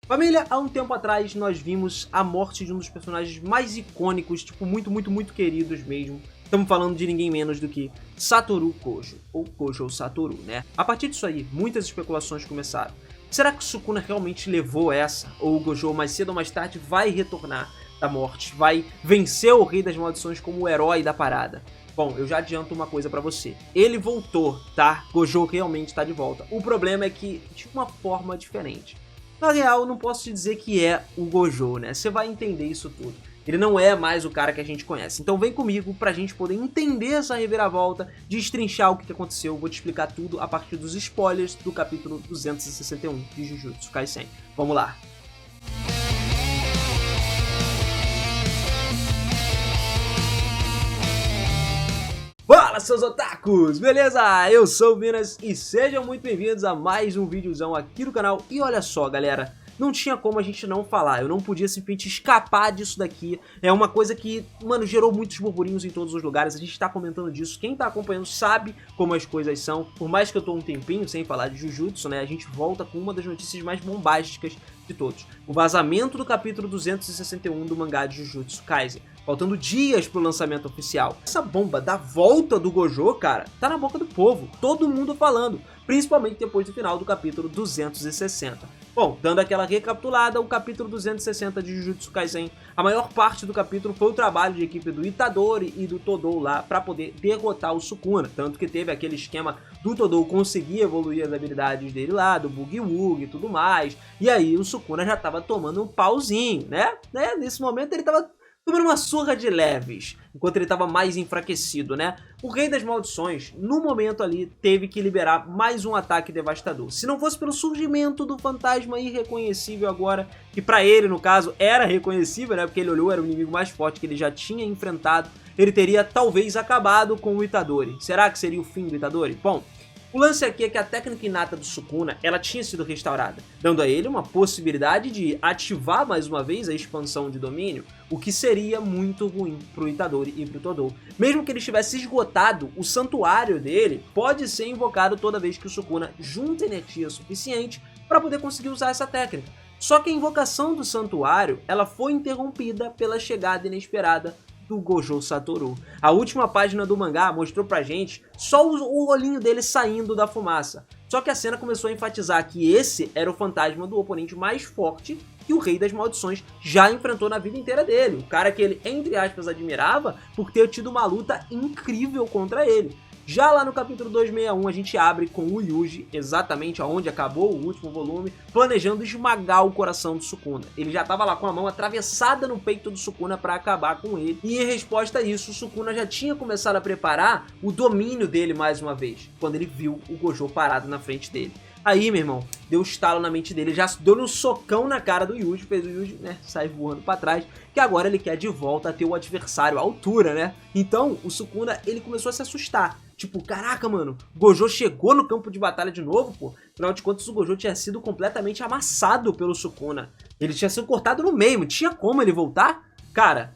Família, há um tempo atrás nós vimos a morte de um dos personagens mais icônicos, tipo, muito queridos mesmo. Estamos falando de ninguém menos do que Satoru Gojo, ou Gojo Satoru, né? A partir disso aí, muitas especulações começaram. Será que o Sukuna realmente levou essa? Ou o Gojo, mais cedo ou mais tarde, vai retornar da morte? Vai vencer o Rei das Maldições como o herói da parada? Bom, eu já adianto uma coisa pra você. Ele voltou, tá? Gojo realmente tá de volta. O problema é que de uma forma diferente. Na real, não posso te dizer que é o Gojo, né? Você vai entender isso tudo. Ele não é mais o cara que a gente conhece. Então vem comigo pra gente poder entender essa reviravolta, destrinchar o que aconteceu. Vou te explicar tudo a partir dos spoilers do capítulo 261 de Jujutsu Kaisen. Vamos lá! Fala, seus otakus! Beleza? Eu sou o Minas e sejam muito bem-vindos a mais um videozão aqui do canal. E olha só, galera, não tinha como a gente não falar, eu não podia simplesmente escapar disso daqui. É uma coisa que, mano, gerou muitos burburinhos em todos os lugares, a gente tá comentando disso. Quem tá acompanhando sabe como as coisas são. Por mais que eu tô um tempinho sem falar de Jujutsu, né, a gente volta com uma das notícias mais bombásticas de todos. O vazamento do capítulo 261 do mangá de Jujutsu Kaisen. Faltando dias pro lançamento oficial. Essa bomba da volta do Gojo, cara, tá na boca do povo. Todo mundo falando. Principalmente depois do final do capítulo 260. Bom, dando aquela recapitulada, o capítulo 260 de Jujutsu Kaisen, a maior parte do capítulo foi o trabalho de equipe do Itadori e do Todou lá pra poder derrotar o Sukuna. Tanto que teve aquele esquema do Todou conseguir evoluir as habilidades dele lá, do Boogie Woogie e tudo mais. E aí o Sukuna já tava tomando um pauzinho, né? Nesse momento ele tava tomando uma surra de leves, enquanto ele estava mais enfraquecido, né? O Rei das Maldições, no momento ali, teve que liberar mais um ataque devastador. Se não fosse pelo surgimento do fantasma irreconhecível agora, que pra ele, no caso, era reconhecível, né? Porque ele olhou, era o inimigo mais forte que ele já tinha enfrentado, ele teria talvez acabado com o Itadori. Será que seria o fim do Itadori? Bom, o lance aqui é que a técnica inata do Sukuna, ela tinha sido restaurada, dando a ele uma possibilidade de ativar mais uma vez a expansão de domínio, o que seria muito ruim pro Itadori e pro Todou. Mesmo que ele estivesse esgotado, o santuário dele pode ser invocado toda vez que o Sukuna junta energia suficiente para poder conseguir usar essa técnica. Só que a invocação do santuário, ela foi interrompida pela chegada inesperada do Gojo Satoru. A última página do mangá mostrou pra gente só o olhinho dele saindo da fumaça. Só que a cena começou a enfatizar que esse era o fantasma do oponente mais forte que o Rei das Maldições já enfrentou na vida inteira dele. O cara que ele, entre aspas, admirava por ter tido uma luta incrível contra ele. Já lá no capítulo 261 a gente abre com o Yuji, exatamente aonde acabou o último volume, planejando esmagar o coração do Sukuna. Ele já estava lá com a mão atravessada no peito do Sukuna para acabar com ele. E em resposta a isso, o Sukuna já tinha começado a preparar o domínio dele mais uma vez, quando ele viu o Gojo parado na frente dele. Aí, meu irmão, deu um estalo na mente dele, já deu um socão na cara do Yuji, fez o Yuji, né, sair voando pra trás, que agora ele quer de volta ter o adversário à altura, né? Então, o Sukuna, ele começou a se assustar. Tipo, caraca, mano, o Gojo chegou no campo de batalha de novo, pô. Afinal de contas, o Gojo tinha sido completamente amassado pelo Sukuna. Ele tinha sido cortado no meio, não tinha como ele voltar? Cara,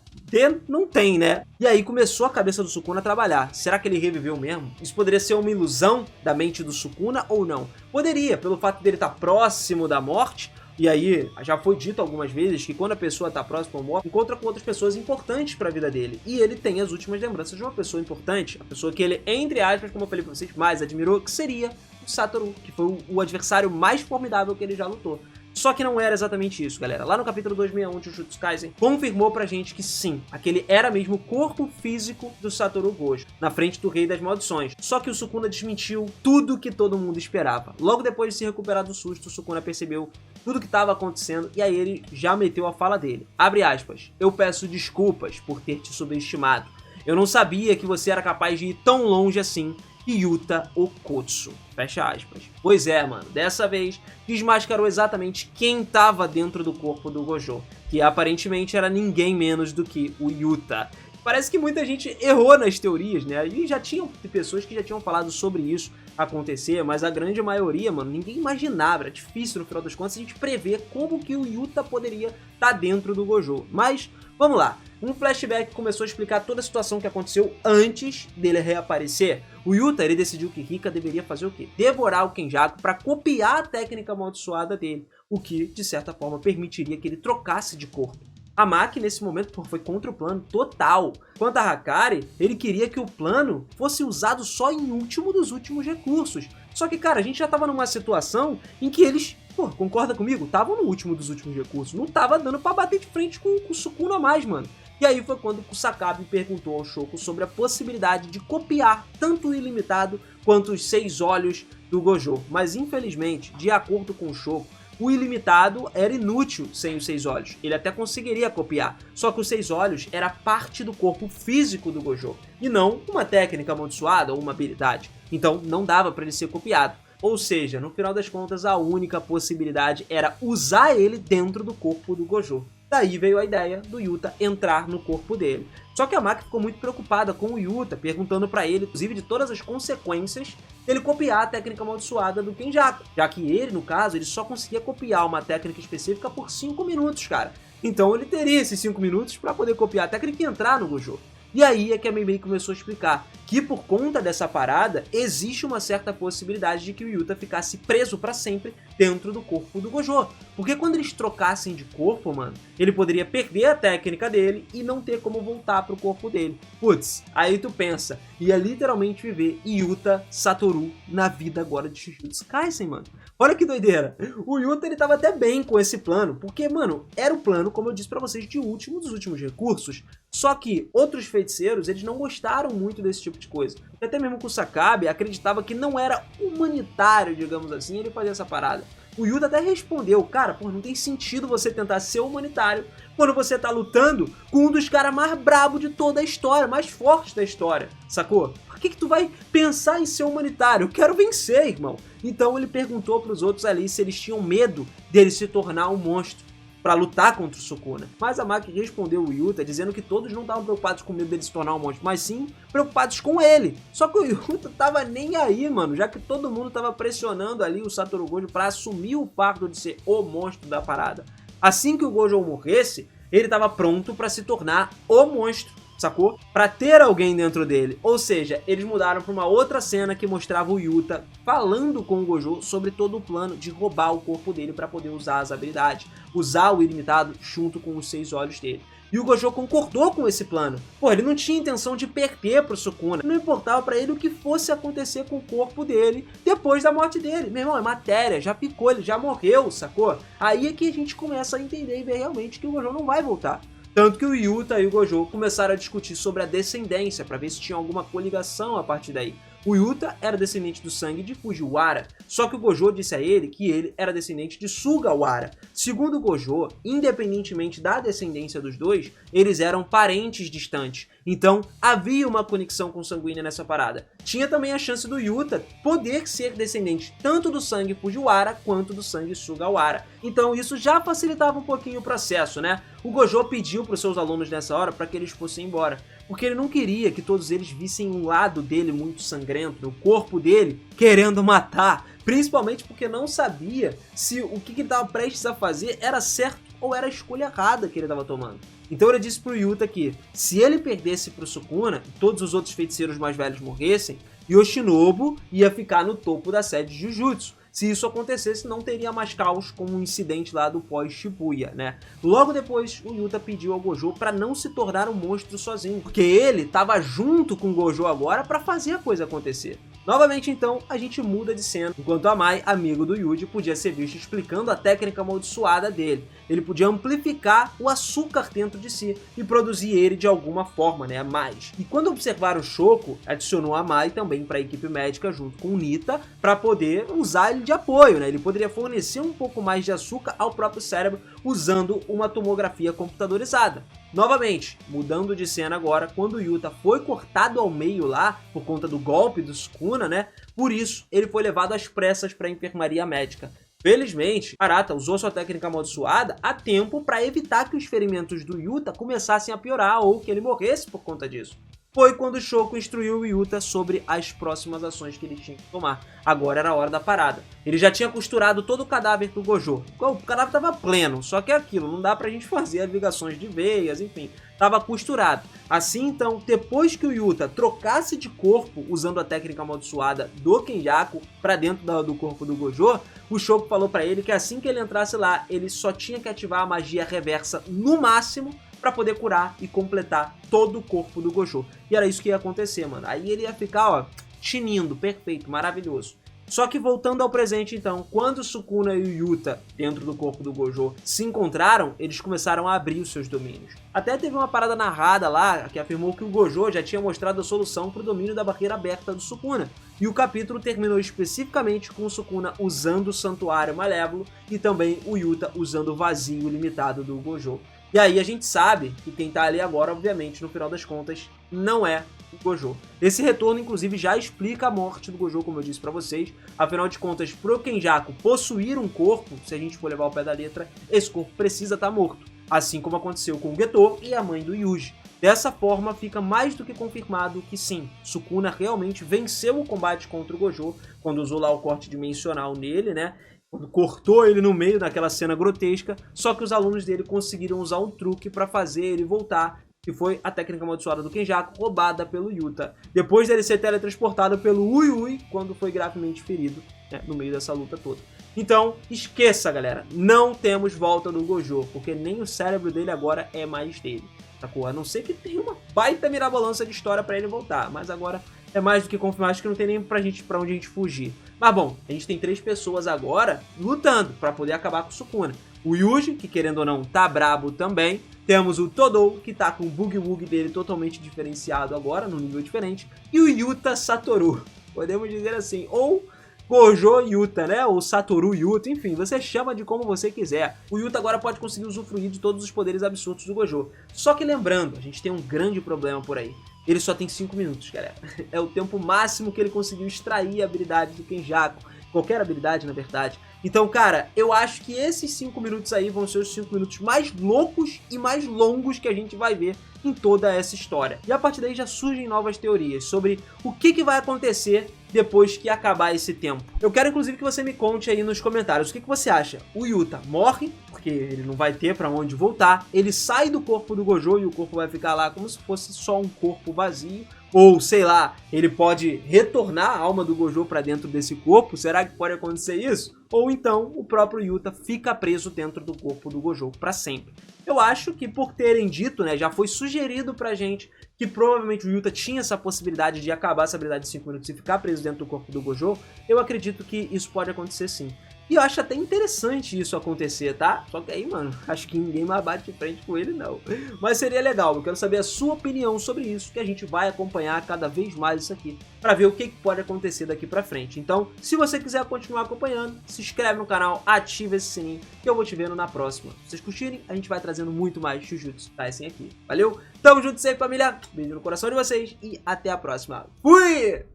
não tem, né? E aí começou a cabeça do Sukuna a trabalhar. Será que ele reviveu mesmo? Isso poderia ser uma ilusão da mente do Sukuna ou não? Poderia, pelo fato dele estar próximo da morte. E aí, já foi dito algumas vezes que quando a pessoa está próxima à morte, encontra com outras pessoas importantes para a vida dele. E ele tem as últimas lembranças de uma pessoa importante, a pessoa que ele, entre aspas, como eu falei para vocês, mais admirou, que seria o Satoru, que foi o adversário mais formidável que ele já lutou. Só que não era exatamente isso, galera. Lá no capítulo 261 de Jujutsu Kaisen, confirmou pra gente que sim, aquele era mesmo o corpo físico do Satoru Gojo, na frente do Rei das Maldições. Só que o Sukuna desmentiu tudo que todo mundo esperava. Logo depois de se recuperar do susto, o Sukuna percebeu tudo que estava acontecendo e aí ele já meteu a fala dele. Abre aspas, eu peço desculpas por ter te subestimado. Eu não sabia que você era capaz de ir tão longe assim. Yuta Okkotsu. Fecha aspas. Pois é, mano. Dessa vez, desmascarou exatamente quem estava dentro do corpo do Gojo, que aparentemente era ninguém menos do que o Yuta. Parece que muita gente errou nas teorias, né? E já tinham pessoas que já tinham falado sobre isso acontecer, mas a grande maioria, mano, ninguém imaginava. Era difícil, no final das contas, a gente prever como que o Yuta poderia estar dentro do Gojo. Mas, vamos lá. um flashback começou a explicar toda a situação que aconteceu antes dele reaparecer. O Yuta, ele decidiu que Rika deveria fazer o quê? Devorar o Kenjaku para copiar a técnica amaldiçoada dele, o que, de certa forma, permitiria que ele trocasse de corpo. A Maki, nesse momento, foi contra o plano total. Quanto a Hakari, ele queria que o plano fosse usado só em último dos últimos recursos. Só que, cara, a gente já tava numa situação em que eles, concorda comigo? Estavam no último dos últimos recursos. Não tava dando pra bater de frente com o Sukuna mais, mano. E aí foi quando Kusakabe perguntou ao Shoko sobre a possibilidade de copiar tanto o Ilimitado quanto os 6 olhos do Gojo. Mas, infelizmente, de acordo com o Shoko, o Ilimitado era inútil sem os 6 olhos. Ele até conseguiria copiar, só que os 6 olhos era parte do corpo físico do Gojo, e não uma técnica amaldiçoada ou uma habilidade. Então não dava para ele ser copiado. Ou seja, no final das contas, a única possibilidade era usar ele dentro do corpo do Gojo. Daí veio a ideia do Yuta entrar no corpo dele. Só que a Maki ficou muito preocupada com o Yuta, perguntando pra ele, inclusive, de todas as consequências dele copiar a técnica amaldiçoada do Kenjaku. Já que ele, no caso, ele só conseguia copiar uma técnica específica por 5 minutos, cara. Então ele teria esses 5 minutos pra poder copiar a técnica e entrar no Gojo. E aí é que a Mei Mei começou a explicar que por conta dessa parada, existe uma certa possibilidade de que o Yuta ficasse preso pra sempre dentro do corpo do Gojo. Porque quando eles trocassem de corpo, mano, ele poderia perder a técnica dele e não ter como voltar pro corpo dele. Putz, aí tu pensa, ia literalmente viver Yuta Satoru na vida agora de Jujutsu Kaisen, mano. Olha que doideira. O Yuta, ele tava até bem com esse plano, porque, mano, era o plano, como eu disse pra vocês, de último dos últimos recursos. Só que outros feiticeiros, eles não gostaram muito desse tipo de coisa. Até mesmo Kusakabe acreditava que não era humanitário, digamos assim, ele fazer essa parada. O Yuta até respondeu, cara, não tem sentido você tentar ser humanitário quando você tá lutando com um dos caras mais brabos de toda a história, mais fortes da história, sacou? Por que tu vai pensar em ser humanitário? Eu quero vencer, irmão. Então ele perguntou pros outros ali se eles tinham medo dele se tornar um monstro para lutar contra o Sukuna. Mas a Maki respondeu o Yuta dizendo que todos não estavam preocupados com medo dele se tornar um monstro, mas sim preocupados com ele. Só que o Yuta tava nem aí, mano, já que todo mundo tava pressionando ali o Satoru Gojo para assumir o fardo de ser o monstro da parada. Assim que o Gojo morresse, ele tava pronto para se tornar o monstro, sacou? Pra ter alguém dentro dele. Ou seja, eles mudaram pra uma outra cena que mostrava o Yuta falando com o Gojo sobre todo o plano de roubar o corpo dele pra poder usar as habilidades. Usar o Ilimitado junto com os 6 olhos dele. E o Gojo concordou com esse plano. Ele não tinha intenção de perder pro Sukuna. Não importava pra ele o que fosse acontecer com o corpo dele depois da morte dele. Meu irmão, é matéria, já picou, ele já morreu, sacou? Aí é que a gente começa a entender e ver realmente que o Gojo não vai voltar. Tanto que o Yuta e o Gojo começaram a discutir sobre a descendência, para ver se tinha alguma coligação a partir daí. O Yuta era descendente do sangue de Fujiwara, só que o Gojo disse a ele que ele era descendente de Sugawara. Segundo o Gojo, independentemente da descendência dos dois, eles eram parentes distantes. Então havia uma conexão consanguínea nessa parada. Tinha também a chance do Yuta poder ser descendente tanto do sangue Fujiwara quanto do sangue Sugawara. Então isso já facilitava um pouquinho o processo, né? O Gojo pediu para os seus alunos nessa hora para que eles fossem embora, porque ele não queria que todos eles vissem um lado dele muito sangrento, o corpo dele querendo matar, principalmente porque não sabia se o que ele estava prestes a fazer era certo ou era a escolha errada que ele estava tomando. Então ele disse pro Yuta que se ele perdesse pro Sukuna e todos os outros feiticeiros mais velhos morressem, Yoshinobu ia ficar no topo da sede de Jujutsu. Se isso acontecesse, não teria mais caos como um incidente lá do pós-Shibuya, né? Logo depois, o Yuta pediu ao Gojo para não se tornar um monstro sozinho, porque ele estava junto com o Gojo agora para fazer a coisa acontecer. Novamente, então, a gente muda de cena, enquanto a Mai, amigo do Yuji, podia ser visto explicando a técnica amaldiçoada dele. Ele podia amplificar o açúcar dentro de si e produzir ele de alguma forma, né, mais. E quando observaram o Shoko, adicionou a Mai também para a equipe médica junto com o Nita para poder usar ele de apoio, né? Ele poderia fornecer um pouco mais de açúcar ao próprio cérebro usando uma tomografia computadorizada. Novamente, mudando de cena agora, quando o Yuta foi cortado ao meio lá, por conta do golpe do Sukuna, né? Por isso, ele foi levado às pressas para a enfermaria médica. Felizmente, Arata usou sua técnica amaldiçoada a tempo para evitar que os ferimentos do Yuta começassem a piorar ou que ele morresse por conta disso. foi quando o Shoko instruiu o Yuta sobre as próximas ações que ele tinha que tomar. Agora era a hora da parada. Ele já tinha costurado todo o cadáver do Gojo. O cadáver estava pleno, só que é aquilo, não dá pra gente fazer as ligações de veias, enfim. Estava costurado. Assim, então, depois que o Yuta trocasse de corpo, usando a técnica amaldiçoada do Kenjaku para dentro do corpo do Gojo, o Shoko falou para ele que assim que ele entrasse lá, ele só tinha que ativar a magia reversa no máximo para poder curar e completar todo o corpo do Gojo. E era isso que ia acontecer, mano. Aí ele ia ficar, ó, tinindo, perfeito, maravilhoso. Só que voltando ao presente então, quando o Sukuna e o Yuta, dentro do corpo do Gojo, se encontraram, eles começaram a abrir os seus domínios. Até teve uma parada narrada lá, que afirmou que o Gojo já tinha mostrado a solução para o domínio da barreira aberta do Sukuna. E o capítulo terminou especificamente com o Sukuna usando o Santuário Malévolo e também o Yuta usando o vazio limitado do Gojo. E aí a gente sabe que quem tá ali agora, obviamente, no final das contas, não é o Gojo. Esse retorno, inclusive, já explica a morte do Gojo, como eu disse pra vocês. Afinal de contas, pro Kenjaku possuir um corpo, se a gente for levar ao pé da letra, esse corpo precisa estar morto. Assim como aconteceu com o Geto e a mãe do Yuji. Dessa forma, fica mais do que confirmado que sim, Sukuna realmente venceu o combate contra o Gojo, quando usou lá o corte dimensional nele, né? Quando cortou ele no meio daquela cena grotesca, só que os alunos dele conseguiram usar um truque para fazer ele voltar, que foi a técnica amaldiçoada do Kenjaku, roubada pelo Yuta. Depois dele ser teletransportado pelo Ui Ui, quando foi gravemente ferido, né, no meio dessa luta toda. Então, esqueça, galera, não temos volta do Gojo, porque nem o cérebro dele agora é mais dele, sacou? A não ser que tenha uma baita mirabolança de história para ele voltar, mas agora é mais do que confirmado, acho que não tem nem pra onde a gente fugir. Mas bom, a gente tem 3 pessoas agora lutando para poder acabar com o Sukuna. O Yuji, que querendo ou não tá brabo também. Temos o Todou, que tá com o Boogie Woogie dele totalmente diferenciado agora, num nível diferente. E o Yuta Satoru, podemos dizer assim, ou Gojo Yuta, né? Ou Satoru Yuta, enfim, você chama de como você quiser. O Yuta agora pode conseguir usufruir de todos os poderes absurdos do Gojo. Só que lembrando, a gente tem um grande problema por aí. Ele só tem 5 minutos, galera. É o tempo máximo que ele conseguiu extrair a habilidade do Kenjaku. Qualquer habilidade, na verdade. Então, cara, eu acho que esses 5 minutos aí vão ser os 5 minutos mais loucos e mais longos que a gente vai ver em toda essa história. E a partir daí já surgem novas teorias sobre o que vai acontecer depois que acabar esse tempo. Eu quero inclusive que você me conte aí nos comentários o que você acha. O Yuta morre, porque ele não vai ter pra onde voltar, ele sai do corpo do Gojo e o corpo vai ficar lá como se fosse só um corpo vazio, ou sei lá, ele pode retornar a alma do Gojo pra dentro desse corpo, será que pode acontecer isso? Ou então o próprio Yuta fica preso dentro do corpo do Gojo pra sempre. Eu acho que por terem dito, né, já foi sugerido pra gente que provavelmente o Yuta tinha essa possibilidade de acabar essa habilidade de 5 minutos e ficar preso dentro do corpo do Gojo, eu acredito que isso pode acontecer sim. E eu acho até interessante isso acontecer, tá? Só que aí, mano, acho que ninguém mais bate de frente com ele, não. Mas seria legal, eu quero saber a sua opinião sobre isso, que a gente vai acompanhar cada vez mais isso aqui, pra ver o que pode acontecer daqui pra frente. Então, se você quiser continuar acompanhando, se inscreve no canal, ativa esse sininho, que eu vou te vendo na próxima. Se vocês curtirem, a gente vai trazendo muito mais Jujutsu Kaisen aqui. Valeu? Tamo junto sempre, família. Beijo no coração de vocês e até a próxima. Fui!